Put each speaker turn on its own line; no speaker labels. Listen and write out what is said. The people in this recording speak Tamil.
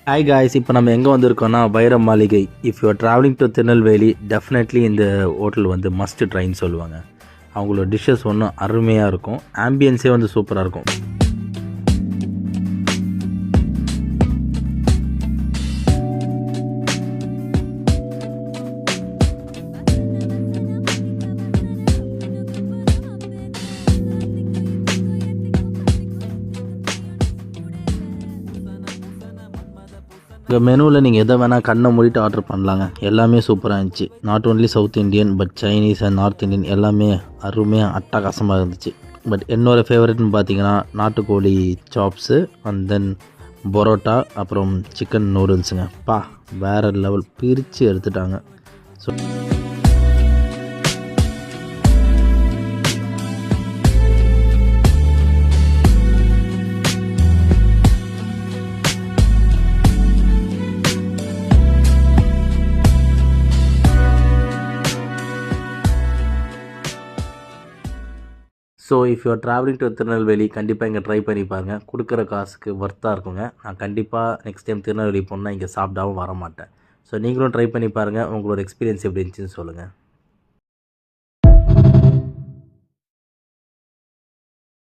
ஹாய் காய்ஸ், இப்போ நம்ம எங்கே வந்திருக்கோம்னா வைர மாளிகை. If you are travelling to Tirunelveli, definitely இந்த ஹோட்டல் வந்து மஸ்ட் ட்ரைன்னு சொல்லுவாங்க. அவங்களோட டிஷ்ஷஸ் ஒன்றும் அருமையாக இருக்கும், ஆம்பியன்ஸே வந்து சூப்பராக இருக்கும். இந்த மெனுவில் நீங்கள் எதை வேணால் கண்ணை மூடிட்டு ஆர்டர் பண்ணலாங்க. எல்லாமே சூப்பராக இருந்துச்சு. Not only south Indian but Chinese and north Indian எல்லாமே அருமையாக அட்டகாசமாக இருந்துச்சு. பட் என்னோடய ஃபேவரெட்னு பார்த்தீங்கன்னா நாட்டுக்கோழி சாப்ஸு அண்ட் தென் பரோட்டா, அப்புறம் சிக்கன் நூடுல்ஸுங்க. வேறு லெவல், பிரித்து எடுத்துட்டாங்க. So if you are travelling to Tirunelveli, கண்டிப்பாக இங்கே ட்ரை பண்ணி பாருங்கள். கொடுக்குற காசுக்கு ஒர்த்தாக இருக்குங்க. நான் கண்டிப்பாக நெக்ஸ்ட் டைம் திருநெல்வேலி போனால் இங்கே சாப்பிடாமல் வர மாட்டேன். ஸோ நீங்களும் ட்ரை பண்ணி பாருங்கள். உங்களோட எக்ஸ்பீரியன்ஸ் எப்படி இருந்துச்சுன்னு சொல்லுங்கள்.